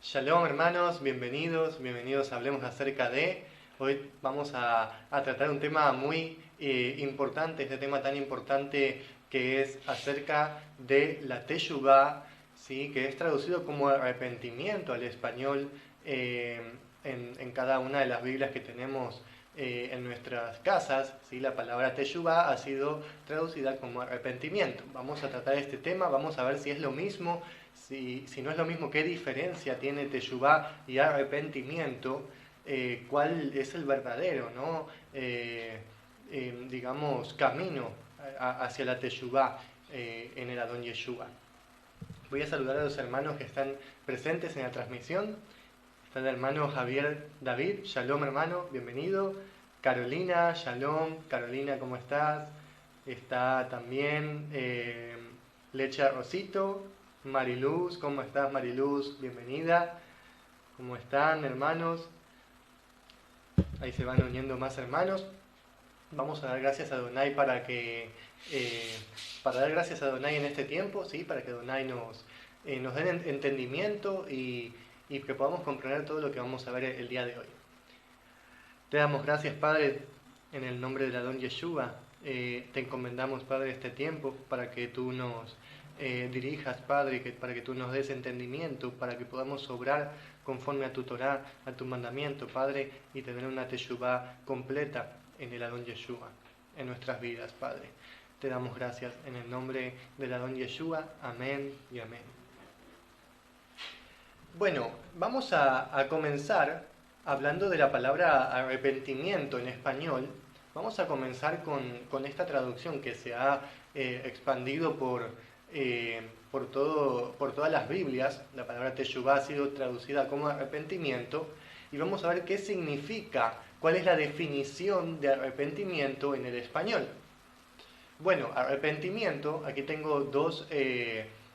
Shalom hermanos, bienvenidos a Hablemos acerca de. Hoy vamos a tratar un tema muy importante, este tema tan importante que es acerca de la Teshuvah, ¿sí? Que es traducido como arrepentimiento al español en cada una de las Biblias que tenemos en nuestras casas, ¿sí? La palabra Teshuvah ha sido traducida como arrepentimiento. Vamos a tratar este tema, vamos a ver si es lo mismo. Si no es lo mismo, ¿qué diferencia tiene Teshuvah y arrepentimiento? ¿Cuál es el verdadero, ¿no? Digamos, camino hacia la Teshuvah en el Adón Yeshua? Voy a saludar a los hermanos que están presentes en la transmisión. Está el hermano Javier David. Shalom, hermano, bienvenido. Carolina, shalom. Carolina, ¿cómo estás? Está también Lecha Rosito. Mariluz, ¿cómo estás, Mariluz? Bienvenida. ¿Cómo están, hermanos? Ahí se van uniendo más hermanos. Vamos a dar gracias a Adonai para dar gracias a Adonai en este tiempo, ¿sí? Para que Adonai nos dé entendimiento y que podamos comprender todo lo que vamos a ver el día de hoy. Te damos gracias, Padre, en el nombre del Adón Yeshua. Te encomendamos, Padre, este tiempo para que tú nos dirijas, Padre, para que tú nos des entendimiento, para que podamos obrar conforme a tu Torah, a tu mandamiento, Padre, y tener una Teshuvah completa en el Adón Yeshua, en nuestras vidas, Padre. Te damos gracias en el nombre del Adón Yeshua. Amén y amén. Bueno, vamos a comenzar hablando de la palabra arrepentimiento en español. Vamos a comenzar con esta traducción que se ha expandido por todas las Biblias. La palabra Teshuvah ha sido traducida como arrepentimiento y vamos a ver qué significa, cuál es la definición de arrepentimiento en el español. Bueno, arrepentimiento, aquí tengo dos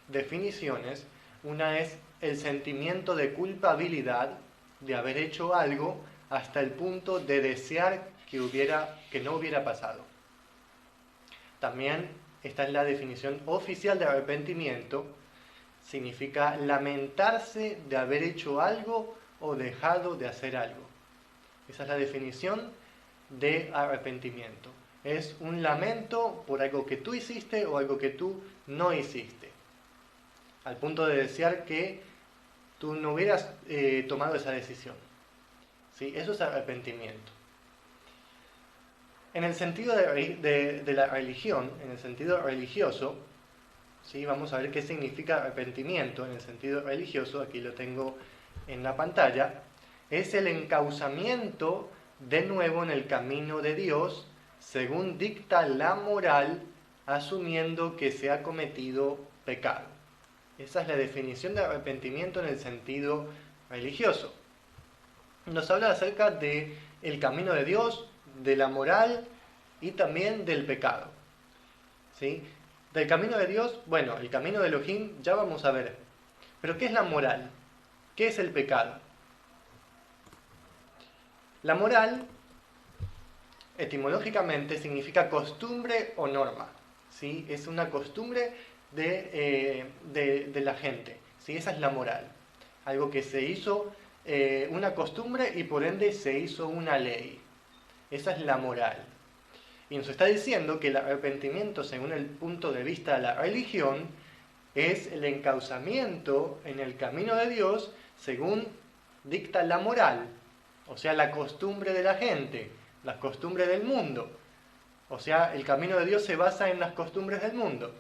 definiciones. Una es el sentimiento de culpabilidad de haber hecho algo hasta el punto de desear que no hubiera pasado. También esta es la definición oficial de arrepentimiento. Significa lamentarse de haber hecho algo o dejado de hacer algo. Esa es la definición de arrepentimiento. Es un lamento por algo que tú hiciste o algo que tú no hiciste. Al punto de desear que tú no hubieras tomado esa decisión. ¿Sí? Eso es arrepentimiento. En el sentido de la religión, en el sentido religioso, ¿sí? Vamos a ver qué significa arrepentimiento en el sentido religioso. Aquí lo tengo en la pantalla. Es el encauzamiento de nuevo en el camino de Dios, según dicta la moral, asumiendo que se ha cometido pecado. Esa es la definición de arrepentimiento en el sentido religioso. Nos habla acerca del camino de Dios, de la moral y también del pecado. ¿Sí? Del camino de Dios, bueno, el camino de Elohim ya vamos a ver. Pero ¿qué es la moral? ¿Qué es el pecado? La moral, etimológicamente, significa costumbre o norma. ¿Sí? Es una costumbre de la gente. ¿Sí? Esa es la moral. Algo que se hizo una costumbre y por ende se hizo una ley. Esa es la moral. Y nos está diciendo que el arrepentimiento, según el punto de vista de la religión, es el encauzamiento en el camino de Dios según dicta la moral. O sea, la costumbre de la gente, las costumbres del mundo. O sea, el camino de Dios se basa en las costumbres del mundo.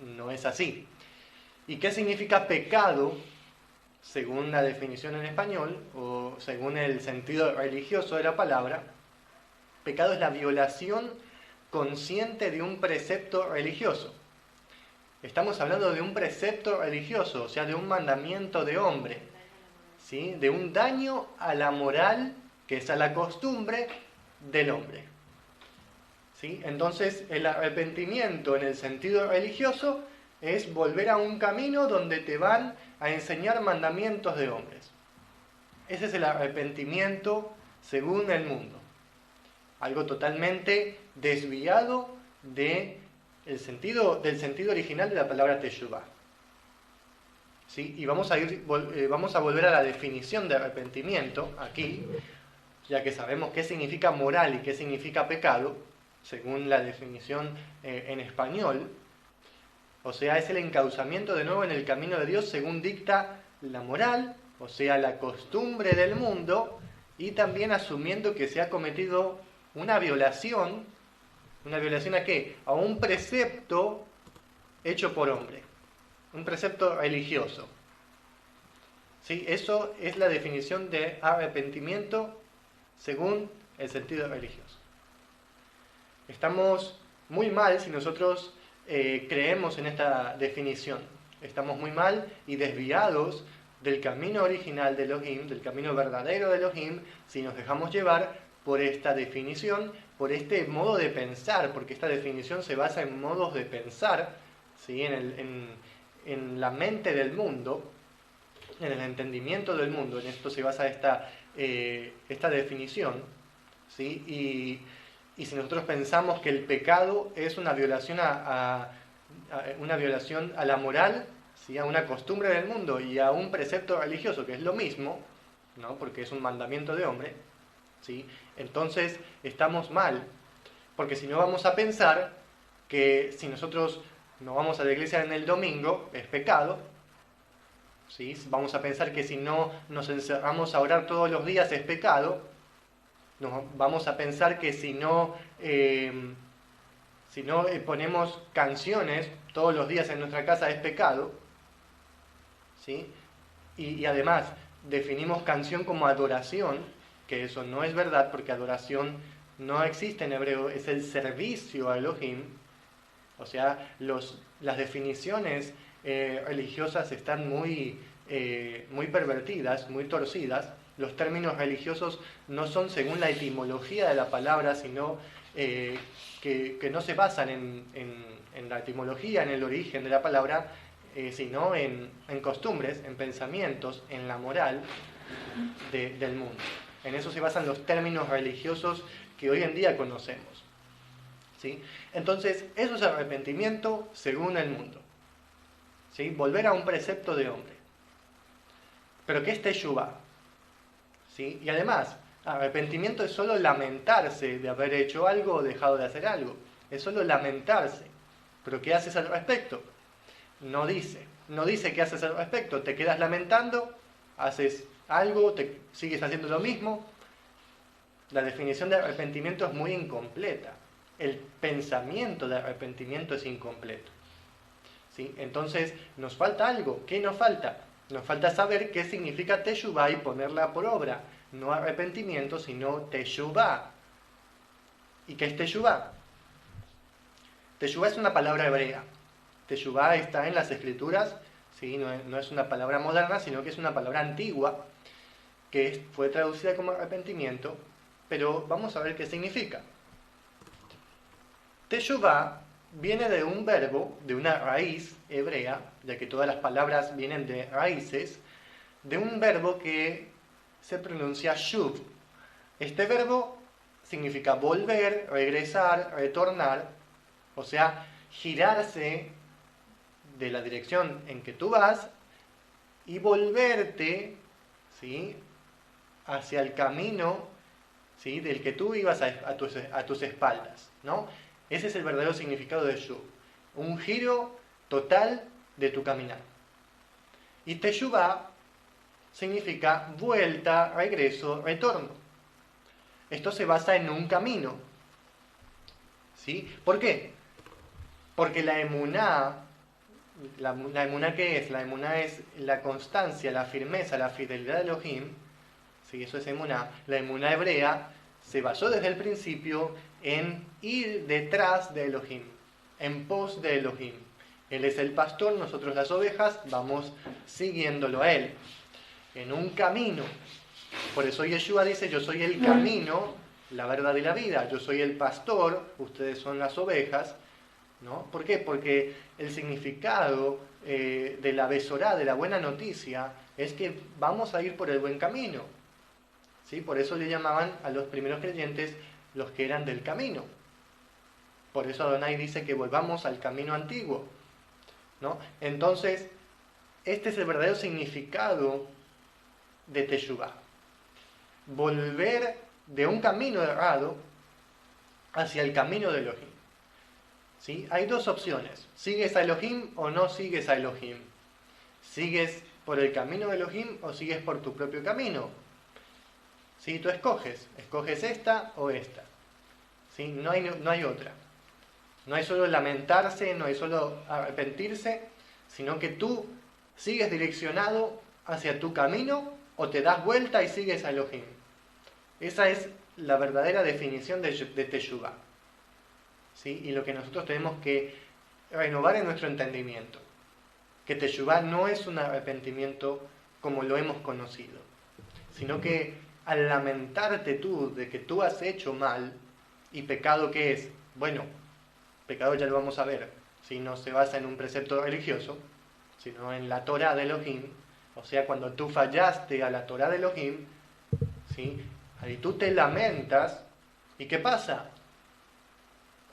No es así. ¿Y qué significa pecado, según la definición en español, o según el sentido religioso de la palabra? Pecado es la violación consciente de un precepto religioso. Estamos hablando de un precepto religioso, o sea, de un mandamiento de hombre, ¿sí? De un daño a la moral, que es a la costumbre del hombre. ¿Sí? Entonces, el arrepentimiento en el sentido religioso es volver a un camino donde te van a enseñar mandamientos de hombres. Ese es el arrepentimiento según el mundo. Algo totalmente desviado del sentido original de la palabra Teshuvah. ¿sí? Y vamos a volver a la definición de arrepentimiento aquí, ya que sabemos qué significa moral y qué significa pecado, según la definición en español. O sea, es el encauzamiento de nuevo en el camino de Dios según dicta la moral, o sea, la costumbre del mundo, y también asumiendo que se ha cometido una violación. ¿Una violación a qué? A un precepto hecho por hombre, un precepto religioso. ¿Sí? Eso es la definición de arrepentimiento según el sentido religioso. Estamos muy mal si nosotros creemos en esta definición. Estamos muy mal y desviados del camino original de Elohim, del camino verdadero de Elohim, si nos dejamos llevar por esta definición, por este modo de pensar, porque esta definición se basa en modos de pensar, ¿sí? en la mente del mundo, en el entendimiento del mundo. En esto se basa esta definición, ¿sí? Y si nosotros pensamos que el pecado es una violación una violación a la moral, ¿sí? A una costumbre del mundo y a un precepto religioso, que es lo mismo, ¿no? Porque es un mandamiento de hombre, ¿sí? Entonces estamos mal, porque si no vamos a pensar que si nosotros no vamos a la iglesia en el domingo es pecado, ¿sí? Vamos a pensar que si no nos encerramos a orar todos los días es pecado, vamos a pensar que si no ponemos canciones todos los días en nuestra casa es pecado, ¿sí? Y además definimos canción como adoración, que eso no es verdad, porque adoración no existe en hebreo, es el servicio a Elohim. O sea, las definiciones religiosas están muy pervertidas, muy torcidas. Los términos religiosos no son según la etimología de la palabra, sino que no se basan en la etimología, en el origen de la palabra, sino en costumbres, en pensamientos, en la moral del mundo. En eso se basan los términos religiosos que hoy en día conocemos, ¿sí? Entonces, eso es arrepentimiento según el mundo, ¿sí? Volver a un precepto de hombre. Pero ¿qué es teshuvá? ¿Sí? Y además, arrepentimiento es solo lamentarse de haber hecho algo o dejado de hacer algo. Es solo lamentarse. ¿Pero qué haces al respecto? No dice qué haces al respecto. Te quedas lamentando, haces algo, sigues haciendo lo mismo. La definición de arrepentimiento es muy incompleta. El pensamiento de arrepentimiento es incompleto, ¿sí? Entonces, nos falta algo. ¿Qué nos falta? Nos falta saber qué significa teshuvá y ponerla por obra. No arrepentimiento, sino teshuvá. ¿Y qué es teshuvá? Teshuvá es una palabra hebrea. Teshuvá está en las escrituras, ¿sí? No es una palabra moderna, sino que es una palabra antigua que fue traducida como arrepentimiento, pero vamos a ver qué significa. Teshuvá viene de un verbo, de una raíz hebrea, ya que todas las palabras vienen de raíces, de un verbo que se pronuncia shuv. Este verbo significa volver, regresar, retornar, o sea, girarse de la dirección en que tú vas y volverte, ¿sí?, hacia el camino, ¿sí?, del que tú ibas a tus espaldas, ¿no? Ese es el verdadero significado de shuv. Un giro total de tu caminar. Y teshuvá significa vuelta, regreso, retorno. Esto se basa en un camino, ¿sí? ¿Por qué? Porque la emuná, ¿qué es? La emuná es la constancia, la firmeza, la fidelidad de Elohim, ¿sí? Eso es emuná. La emuná hebrea se basó desde el principio en ir detrás de Elohim, en pos de Elohim. Él es el pastor, nosotros las ovejas, vamos siguiéndolo a él, en un camino. Por eso Yeshua dice, yo soy el camino, la verdad y la vida, yo soy el pastor, ustedes son las ovejas, ¿no? ¿Por qué? Porque el significado de la besorá, de la buena noticia, es que vamos a ir por el buen camino, ¿sí? Por eso le llamaban a los primeros creyentes los que eran del camino. Por eso Adonai dice que volvamos al camino antiguo, ¿no? Entonces, este es el verdadero significado de Teshuvah. Volver de un camino errado hacia el camino de Elohim. ¿Sí? Hay dos opciones. ¿Sigues a Elohim o no sigues a Elohim? ¿Sigues por el camino de Elohim o sigues por tu propio camino? ¿Sí? Tú escoges esta o esta. ¿Sí? No hay otra. No hay solo lamentarse, no hay solo arrepentirse, sino que tú sigues direccionado hacia tu camino o te das vuelta y sigues a Elohim. Esa es la verdadera definición de Teshuvah. ¿Sí? Y lo que nosotros tenemos que renovar en nuestro entendimiento. Que Teshuvah no es un arrepentimiento como lo hemos conocido, sino que al lamentarte tú de que tú has hecho mal, y pecado ¿qué es? Bueno, pecado ya lo vamos a ver, si no se basa en un precepto religioso, sino en la Torah de Elohim, o sea, cuando tú fallaste a la Torah de Elohim, ¿sí? Ahí tú te lamentas, ¿y qué pasa?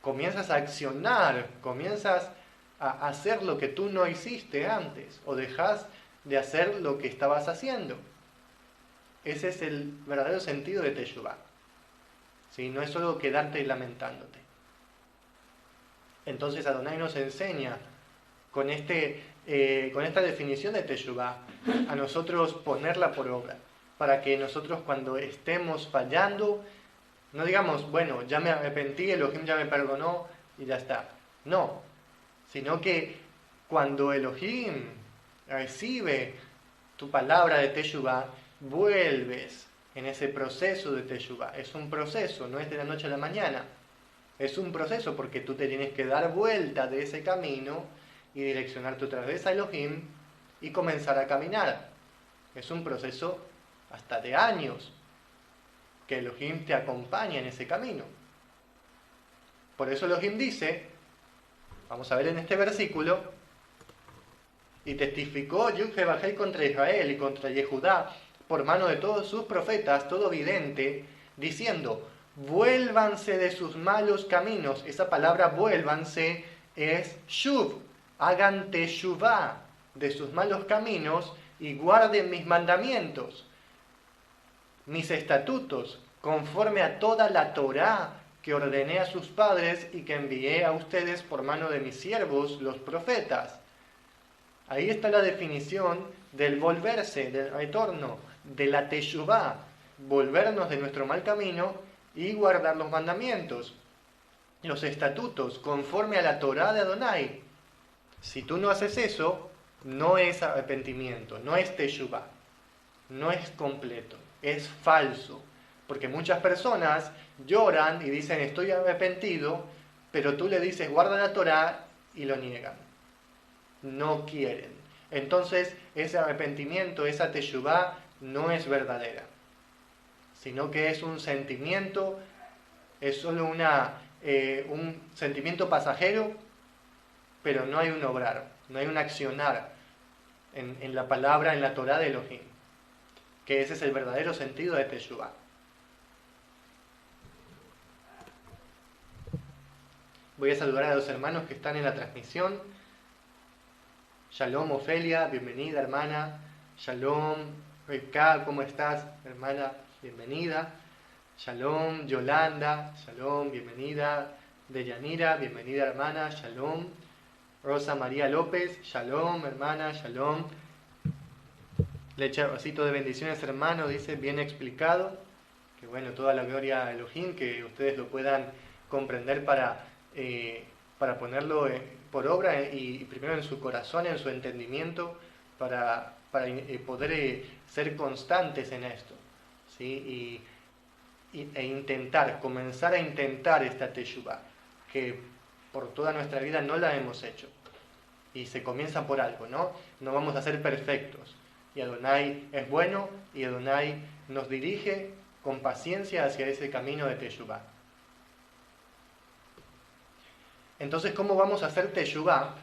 Comienzas a accionar, comienzas a hacer lo que tú no hiciste antes, o dejas de hacer lo que estabas haciendo. Ese es el verdadero sentido de Teshuvah. ¿Sí? No es solo quedarte lamentándote. Entonces Adonai nos enseña con esta definición de Teshuvah a nosotros ponerla por obra, para que nosotros cuando estemos fallando no digamos, bueno, ya me arrepentí, Elohim ya me perdonó y ya está. No, sino que cuando Elohim recibe tu palabra de Teshuvah, vuelves en ese proceso de Teshuvah. Es un proceso, no es de la noche a la mañana. Es un proceso porque tú te tienes que dar vuelta de ese camino y direccionarte otra vez a Elohim y comenzar a caminar. Es un proceso hasta de años que Elohim te acompaña en ese camino. Por eso Elohim dice, vamos a ver en este versículo, y testificó Yud-Heh-Vah-Heh contra Israel y contra Yehudá por mano de todos sus profetas, todo vidente, diciendo, vuélvanse de sus malos caminos. Esa palabra vuélvanse es shuv, hagan teshuvah de sus malos caminos y guarden mis mandamientos, mis estatutos, conforme a toda la Torá que ordené a sus padres y que envié a ustedes por mano de mis siervos, los profetas. Ahí está la definición del volverse, del retorno, de la teshuvah, volvernos de nuestro mal camino y guardar los mandamientos, los estatutos, conforme a la Torá de Adonai. Si tú no haces eso, no es arrepentimiento, no es teshuvah, no es completo, es falso. Porque muchas personas lloran y dicen estoy arrepentido, pero tú le dices guarda la Torá y lo niegan. No quieren. Entonces ese arrepentimiento, esa teshuvah no es verdadera, sino que es un sentimiento, es solo un sentimiento pasajero, pero no hay un obrar, no hay un accionar en la palabra, en la Torá de Elohim, que ese es el verdadero sentido de teshuvah. Voy a saludar a los hermanos que están en la transmisión. Shalom Ofelia, bienvenida hermana. Shalom Rivka, ¿cómo estás hermana? Bienvenida. Shalom Yolanda, shalom, bienvenida. Deyanira, bienvenida hermana. Shalom. Rosa María López, shalom hermana, shalom. Le echa vasito de bendiciones hermano, dice, bien explicado. Que bueno, toda la gloria a Elohim, que ustedes lo puedan comprender para ponerlo por obra y primero en su corazón, en su entendimiento, para poder ser constantes en esto, ¿sí? E intentar, comenzar a intentar esta teshuvah, que por toda nuestra vida no la hemos hecho. Y se comienza por algo, ¿no? No vamos a ser perfectos. Y Adonai es bueno y Adonai nos dirige con paciencia hacia ese camino de teshuvah. Entonces, ¿cómo vamos a hacer teshuvah,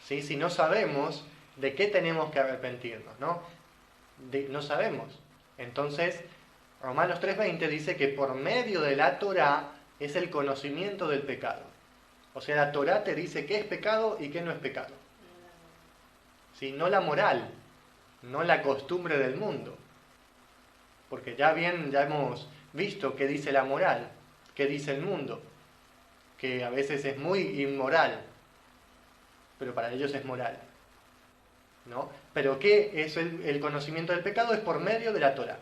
¿sí? Si no sabemos de qué tenemos que arrepentirnos, ¿no? No sabemos. Entonces, Romanos 3:20 dice que por medio de la Torá es el conocimiento del pecado. O sea, la Torá te dice qué es pecado y qué no es pecado. ¿sí? No la moral, no la costumbre del mundo. Porque ya hemos visto qué dice la moral, qué dice el mundo, que a veces es muy inmoral, pero para ellos es moral, ¿no? Pero ¿qué es el conocimiento del pecado? Es por medio de la Torá.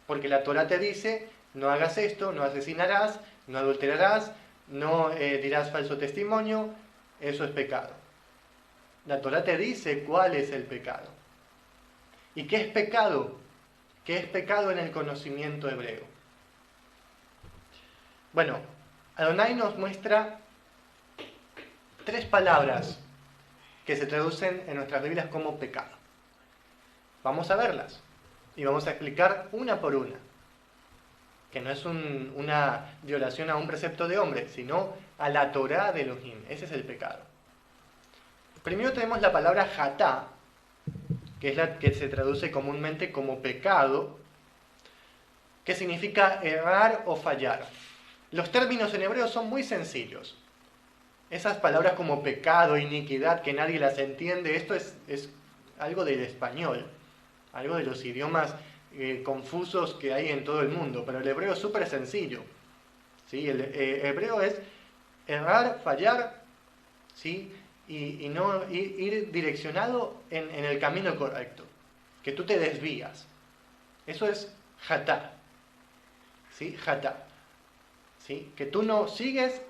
Porque la Torá te dice, no hagas esto, no asesinarás, no adulterarás, no dirás falso testimonio, eso es pecado. La Torá te dice cuál es el pecado. ¿Y qué es pecado? ¿Qué es pecado en el conocimiento hebreo? Bueno, Adonai nos muestra 3 palabras que se traducen en nuestras Biblias como pecado. Vamos a verlas y vamos a explicar una por una. Que no es una violación a un precepto de hombre, sino a la Torá de Elohim. Ese es el pecado. Primero tenemos la palabra hatá, que es la que se traduce comúnmente como pecado, que significa errar o fallar. Los términos en hebreo son muy sencillos. Esas palabras como pecado, iniquidad, que nadie las entiende, esto es algo del español, algo de los idiomas confusos que hay en todo el mundo, pero el hebreo es súper sencillo. ¿Sí? El hebreo es errar, fallar, ¿sí? y no ir direccionado en el camino correcto, que tú te desvías. Eso es hatá, ¿sí? Hatá, ¿sí? Que tú no sigues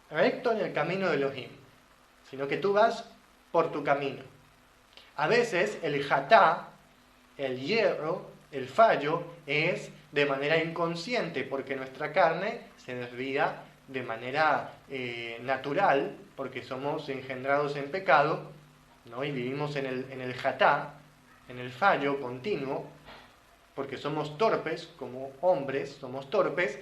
recto en el camino de Elohim, sino que tú vas por tu camino. A veces el hatá, el hierro, el fallo, es de manera inconsciente, porque nuestra carne se desvía de manera natural, porque somos engendrados en pecado, ¿no? Y vivimos en el hatá, en el fallo continuo, porque somos torpes, como hombres somos torpes,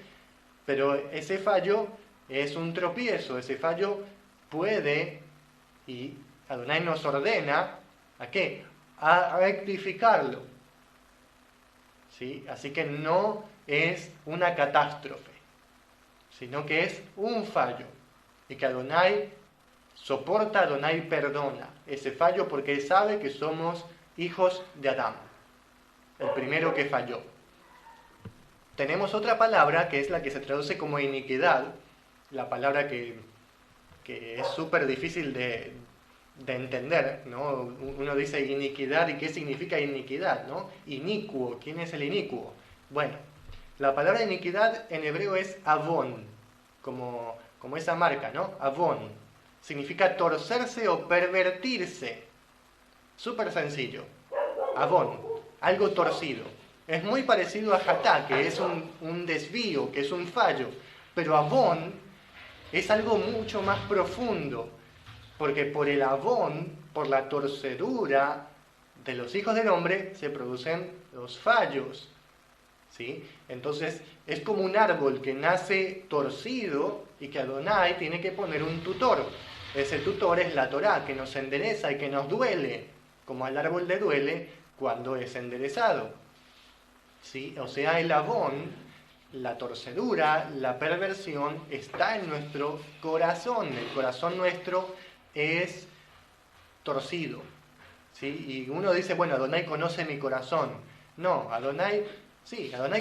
pero ese fallo es un tropiezo, ese fallo puede, y Adonai nos ordena, ¿a qué? A rectificarlo. ¿Sí? Así que no es una catástrofe, sino que es un fallo, y que Adonai soporta, Adonai perdona ese fallo porque Él sabe que somos hijos de Adán, el primero que falló. Tenemos otra palabra que es la que se traduce como iniquidad, la palabra que es súper difícil de entender, ¿no? Uno dice iniquidad, ¿y qué significa iniquidad, no? Inicuo, ¿quién es el inicuo? Bueno, la palabra iniquidad en hebreo es avon, como esa marca, ¿no? Avon. Significa torcerse o pervertirse. Súper sencillo. Avon, algo torcido. Es muy parecido a hatá, que es un desvío, que es un fallo. Pero avon es algo mucho más profundo. Porque por el avón, por la torcedura de los hijos del hombre, se producen los fallos. ¿Sí? Entonces, es como un árbol que nace torcido y que Adonai tiene que poner un tutor. Ese tutor es la Torá, que nos endereza y que nos duele, como al árbol le duele cuando es enderezado. ¿Sí? O sea, el avón, la torcedura, la perversión, está en nuestro corazón. El corazón nuestro es torcido, ¿sí? Y uno dice, bueno, Adonai conoce mi corazón. No, Adonai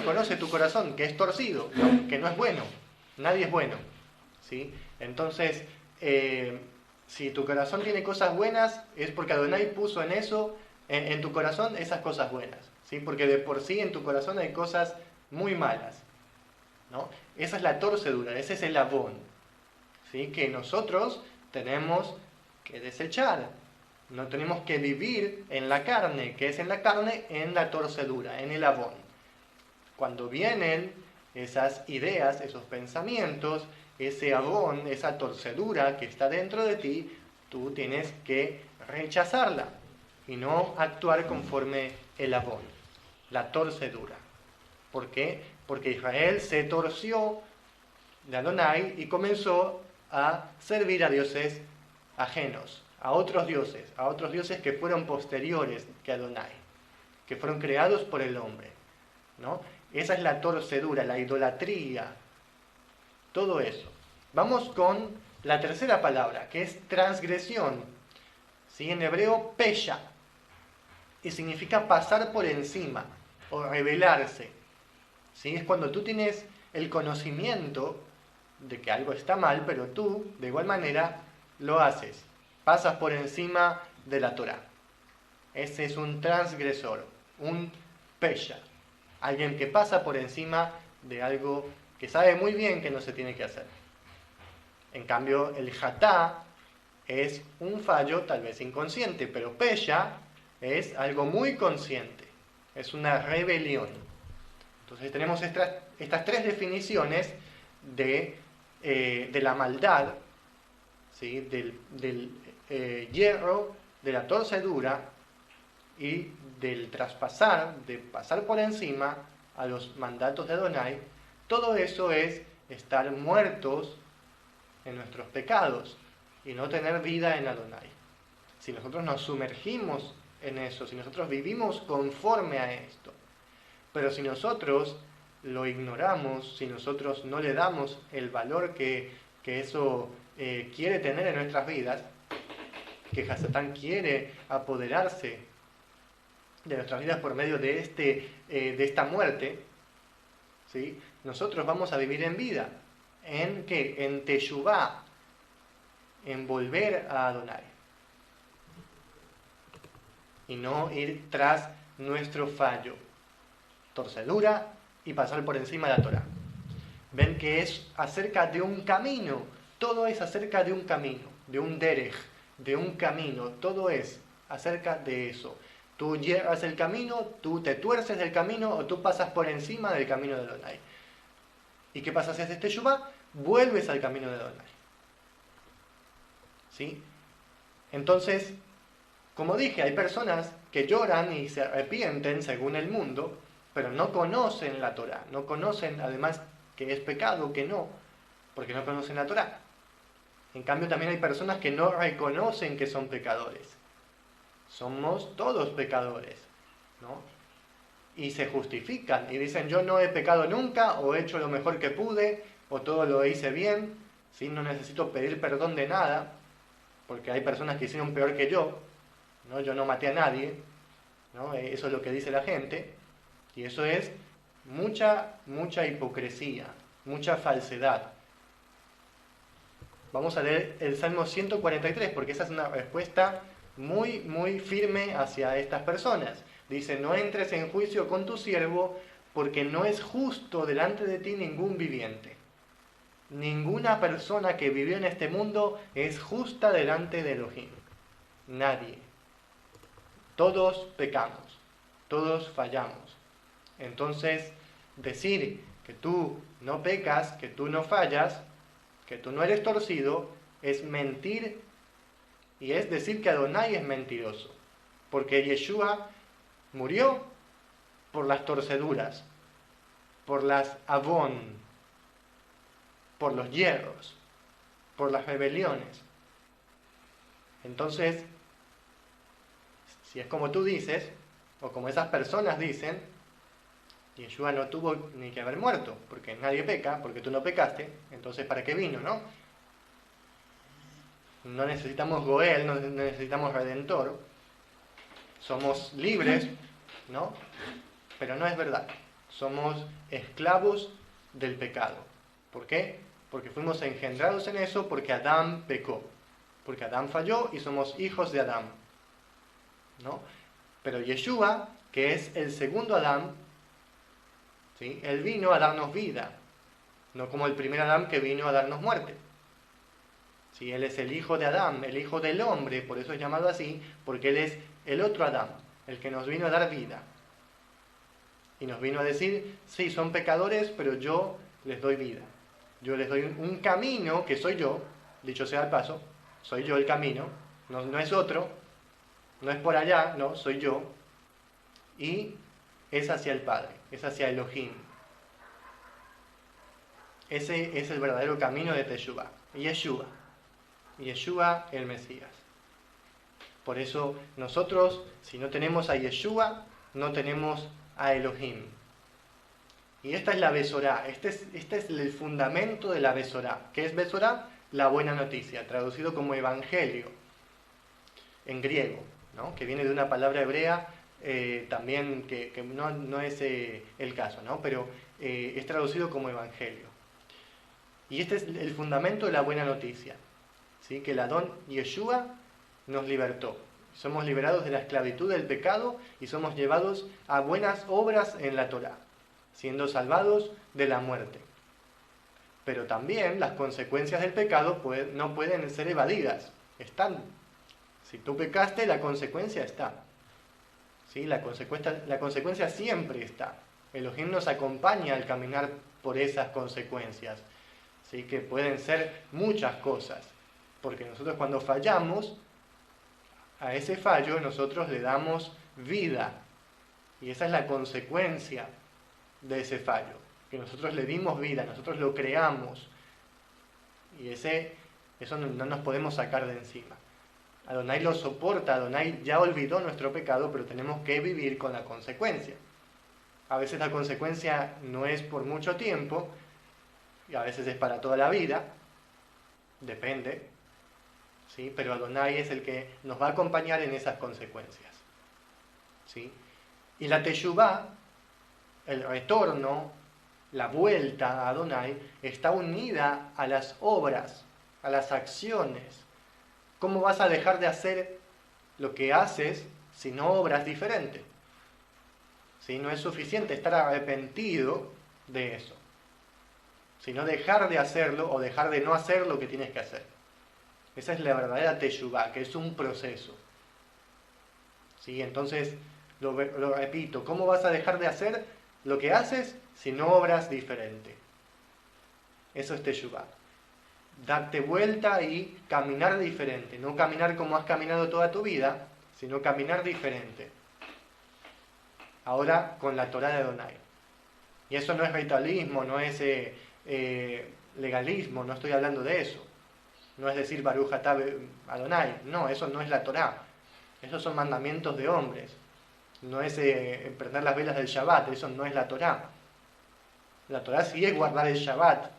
conoce tu corazón, que es torcido, ¿no? Que no es bueno. Nadie es bueno, ¿sí? Entonces, si tu corazón tiene cosas buenas, es porque Adonai puso en eso, en tu corazón, esas cosas buenas, ¿sí? Porque de por sí en tu corazón hay cosas muy malas, ¿no? Esa es la torcedura, ese es el avón, ¿sí? Que nosotros tenemos que desechar. No tenemos que vivir en la carne, que es en la carne, en la torcedura, en el avón. Cuando vienen esas ideas, esos pensamientos, ese avón, esa torcedura que está dentro de ti, tú tienes que rechazarla y no actuar conforme el avón, la torcedura. ¿Por qué? Porque Israel se torció de Adonai y comenzó a servir a dioses ajenos, a otros dioses que fueron posteriores que Adonai, que fueron creados por el hombre, ¿no? Esa es la torcedura, la idolatría, todo eso. Vamos con la tercera palabra, que es transgresión. ¿Sí? En hebreo, pesha. y significa pasar por encima o rebelarse. ¿Sí? Es cuando tú tienes el conocimiento de que algo está mal, pero tú, de igual manera, lo haces. Pasas por encima de la Torá. Ese es un transgresor, un pesha. Alguien que pasa por encima de algo que sabe muy bien que no se tiene que hacer. En cambio, el hatá es un fallo tal vez inconsciente, pero pesha es algo muy consciente. Es una rebelión. Entonces tenemos estas tres definiciones de la maldad, ¿sí? del hierro, de la torcedura y del traspasar, de pasar por encima a los mandatos de Adonai. Todo eso es estar muertos en nuestros pecados y no tener vida en Adonai. Si nosotros nos sumergimos en eso, si nosotros vivimos conforme a esto, pero si nosotros lo ignoramos, si nosotros no le damos el valor que eso quiere tener en nuestras vidas, que Hasatán quiere apoderarse de nuestras vidas por medio de esta muerte, ¿sí? Nosotros vamos a vivir en vida. ¿En qué? En Teshuvá, en volver a Adonai. Y no ir tras nuestro fallo, torcedura y pasar por encima de la Torá. Ven que es acerca de un camino, todo es acerca de un camino, de un derech, de un camino, todo es acerca de eso. Tú llegas el camino, tú te tuerces del camino o tú pasas por encima del camino de Adonai. ¿Y qué pasa si haces Teshuvá? Vuelves al camino de Adonai. ¿Sí? Entonces, como dije, hay personas que lloran y se arrepienten según el mundo, pero no conocen la Torá, no conocen además que es pecado, que no, porque no conocen la Torá. En cambio también hay personas que no reconocen que son pecadores. Somos todos pecadores, ¿no? Y se justifican y dicen yo no he pecado nunca, o he hecho lo mejor que pude, o todo lo hice bien, ¿sí? No necesito pedir perdón de nada, porque hay personas que hicieron peor que yo, ¿no? Yo no maté a nadie, ¿no? Eso es lo que dice la gente, y eso es mucha hipocresía, mucha falsedad. Vamos a leer el Salmo 143, porque esa es una respuesta muy firme hacia estas personas. Dice, no entres en juicio con tu siervo, porque no es justo delante de ti ningún viviente. Ninguna persona que vivió en este mundo es justa delante de Elohim. Nadie. Todos pecamos, todos fallamos. Entonces, decir que tú no pecas, que tú no fallas, que tú no eres torcido, es mentir, y es decir que Adonai es mentiroso, porque Yeshua murió por las torceduras, por las avón, por los hierros, por las rebeliones. Entonces, si es como tú dices, o como esas personas dicen, Yeshua no tuvo ni que haber muerto, porque nadie peca, porque tú no pecaste, entonces ¿para qué vino, no? No necesitamos Goel, no necesitamos Redentor, somos libres, ¿no? Pero no es verdad, somos esclavos del pecado. ¿Por qué? Porque fuimos engendrados en eso, porque Adán pecó, porque Adán falló y somos hijos de Adán, ¿no? Pero Yeshua, que es el segundo Adán, ¿sí? Él vino a darnos vida, no como el primer Adán que vino a darnos muerte. ¿Sí? Él es el hijo de Adán, el hijo del hombre, por eso es llamado así, porque él es el otro Adán, el que nos vino a dar vida. Y nos vino a decir, sí, son pecadores, pero yo les doy vida. Yo les doy un camino que soy yo, dicho sea el paso, soy yo el camino, no es otro, no es por allá, no, soy yo. Y es hacia el Padre, es hacia Elohim. Ese es el verdadero camino de Teshuvá. Yeshua el Mesías. Por eso nosotros, si no tenemos a Yeshua, no tenemos a Elohim. Y esta es la Besorá, este es el fundamento de la Besorá. ¿Qué es Besorá? La buena noticia, traducido como evangelio, en griego, ¿no? Que viene de una palabra hebrea, también, que no es el caso, ¿no? Pero es traducido como evangelio. Y este es el fundamento de la buena noticia, ¿sí? Que el Adón Yeshua nos libertó. Somos liberados de la esclavitud del pecado y somos llevados a buenas obras en la Torá, siendo salvados de la muerte. Pero también las consecuencias del pecado no pueden ser evadidas, están. Si tú pecaste, la consecuencia está. ¿Sí? La consecuencia siempre está. Elohim nos acompaña al caminar por esas consecuencias, ¿sí? Que pueden ser muchas cosas, porque nosotros cuando fallamos, a ese fallo nosotros le damos vida, y esa es la consecuencia de ese fallo, que nosotros le dimos vida, nosotros lo creamos, y eso no nos podemos sacar de encima. Adonai lo soporta, Adonai ya olvidó nuestro pecado, pero tenemos que vivir con la consecuencia. A veces la consecuencia no es por mucho tiempo, y a veces es para toda la vida, depende, ¿sí? Pero Adonai es el que nos va a acompañar en esas consecuencias, ¿sí? Y la teshuvá, el retorno, la vuelta a Adonai, está unida a las obras, a las acciones. ¿Cómo vas a dejar de hacer lo que haces si no obras diferente? ¿Sí? No es suficiente estar arrepentido de eso, sino dejar de hacerlo o dejar de no hacer lo que tienes que hacer. Esa es la verdadera teshuvá, que es un proceso. ¿Sí? Entonces, lo repito, ¿cómo vas a dejar de hacer lo que haces si no obras diferente? Eso es teshuvá. Darte vuelta y caminar diferente. No caminar como has caminado toda tu vida, sino caminar diferente. Ahora con la Torá de Adonai. Y eso no es ritualismo, no es legalismo, no estoy hablando de eso. No es decir Baruch atah Adonai. No, eso no es la Torá. Esos son mandamientos de hombres. No es prender las velas del Shabbat, eso no es la Torá. La Torá sí es guardar el Shabbat,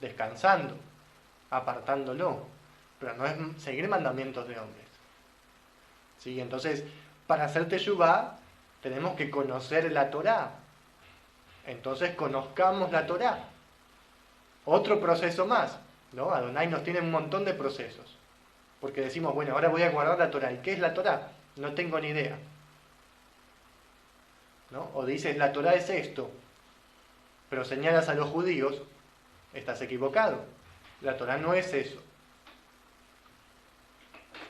descansando, apartándolo, pero no es seguir mandamientos de hombres. ¿Sí? Entonces, para hacer teshuvá, tenemos que conocer la Torá. Entonces, conozcamos la Torá. Otro proceso más, ¿no? Adonai nos tiene un montón de procesos. Porque decimos, bueno, ahora voy a guardar la Torá. ¿Y qué es la Torá? No tengo ni idea, ¿no? O dices, la Torá es esto, pero señalas a los judíos, estás equivocado. La Torá no es eso.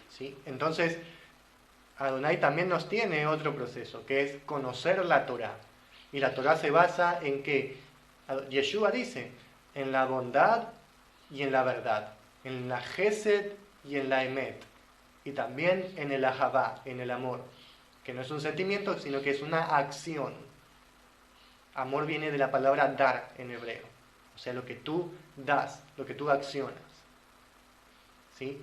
¿Sí? Entonces, Adonai también nos tiene otro proceso, que es conocer la Torá. Y la Torá se basa en que, Yeshua dice, en la bondad y en la verdad, en la Gesed y en la Emet, y también en el Ahavá, en el amor, que no es un sentimiento, sino que es una acción. Amor viene de la palabra dar en hebreo, o sea, lo que tú das, lo que tú accionas. ¿Sí?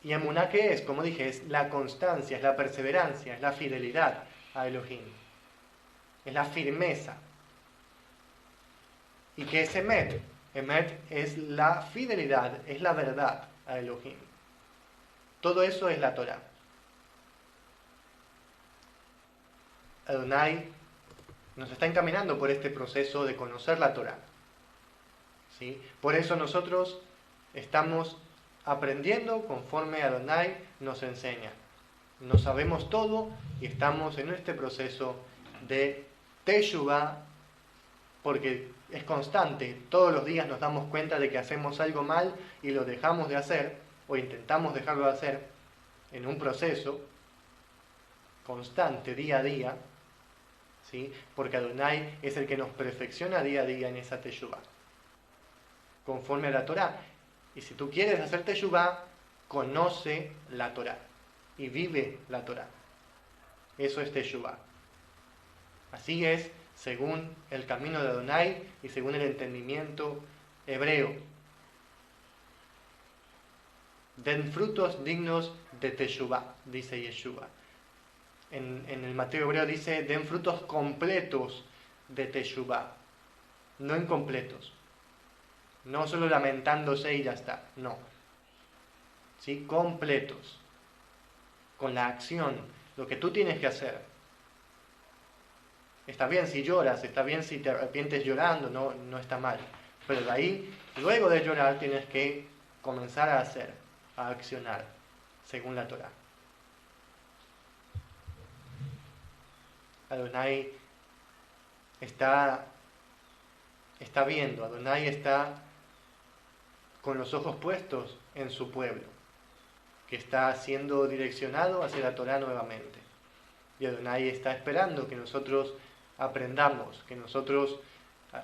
Y emuná, ¿qué es? Como dije, es la constancia, es la perseverancia, es la fidelidad a Elohim, es la firmeza. ¿Y qué es Emet? Emet es la fidelidad, es la verdad a Elohim. Todo eso es la Torá. Adonai nos está encaminando por este proceso de conocer la Torá. ¿Sí? Por eso nosotros estamos aprendiendo conforme Adonai nos enseña. No sabemos todo y estamos en este proceso de teshuvá, porque es constante. Todos los días nos damos cuenta de que hacemos algo mal y lo dejamos de hacer, o intentamos dejarlo de hacer, en un proceso constante, día a día, ¿sí? Porque Adonai es el que nos perfecciona día a día en esa teshuvá, conforme a la Torá. Y si tú quieres hacer teshuvá, conoce la Torá y vive la Torá. Eso es teshuvá. Así es, según el camino de Adonai y según el entendimiento hebreo. Den frutos dignos de teshuvá, dice Yeshua. En el Mateo hebreo dice, den frutos completos de teshuvá, no incompletos. No solo lamentándose y ya está, no. ¿Sí? Completos, con la acción, lo que tú tienes que hacer. Está bien si lloras, está bien si te arrepientes llorando, no está mal. Pero de ahí, luego de llorar, tienes que comenzar a hacer, a accionar, según la Torá. Adonai está viendo, Adonai está con los ojos puestos en su pueblo, que está siendo direccionado hacia la Torá nuevamente. Y Adonai está esperando que nosotros aprendamos, que nosotros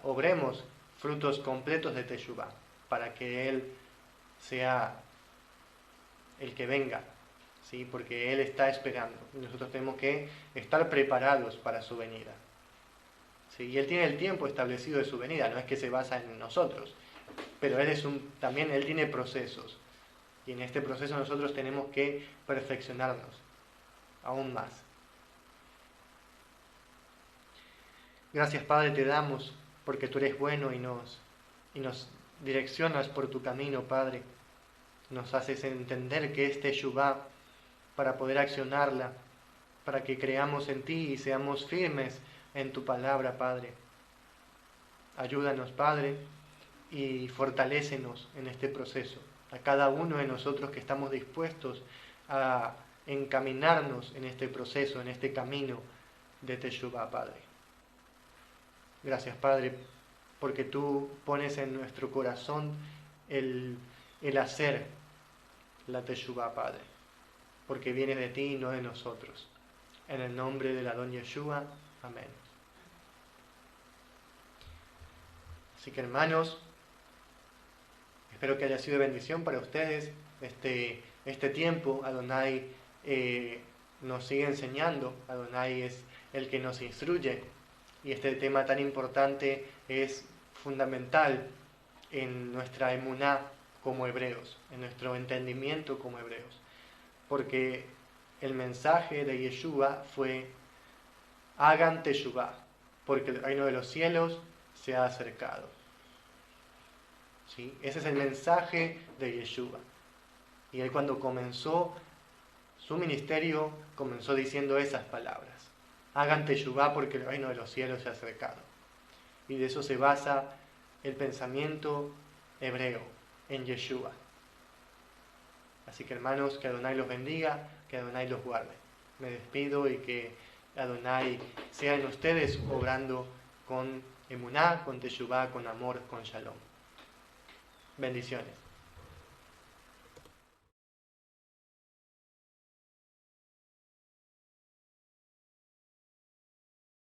obremos frutos completos de Teshuvá, para que Él sea el que venga, ¿sí? Porque Él está esperando. Y nosotros tenemos que estar preparados para su venida. ¿Sí? Y Él tiene el tiempo establecido de su venida, no es que se basa en nosotros, pero también Él tiene procesos. Y en este proceso nosotros tenemos que perfeccionarnos aún más. Gracias, Padre, te damos porque tú eres bueno y nos direccionas por tu camino, Padre. Nos haces entender que es Teshuvá para poder accionarla, para que creamos en ti y seamos firmes en tu palabra, Padre. Ayúdanos, Padre, y fortalécenos en este proceso. A cada uno de nosotros que estamos dispuestos a encaminarnos en este proceso, en este camino de Teshuvá, Padre. Gracias, Padre, porque tú pones en nuestro corazón el hacer la Teshuvá, Padre, porque viene de ti y no de nosotros. En el nombre de la Don Yeshua, amén. Así que, hermanos, espero que haya sido de bendición para ustedes este tiempo. Adonai nos sigue enseñando, Adonai es el que nos instruye, y este tema tan importante es fundamental en nuestra emuná como hebreos, en nuestro entendimiento como hebreos, porque el mensaje de Yeshua fue: hagan teshuvá, porque el reino de los cielos se ha acercado. ¿Sí? Ese es el mensaje de Yeshua. Y él, cuando comenzó su ministerio, comenzó diciendo esas palabras: hagan teshuvá porque el reino de los cielos se ha acercado. Y de eso se basa el pensamiento hebreo en Yeshua. Así que, hermanos, que Adonai los bendiga, que Adonai los guarde. Me despido y que Adonai sea en ustedes obrando con emuná, con teshuvá, con amor, con shalom. Bendiciones.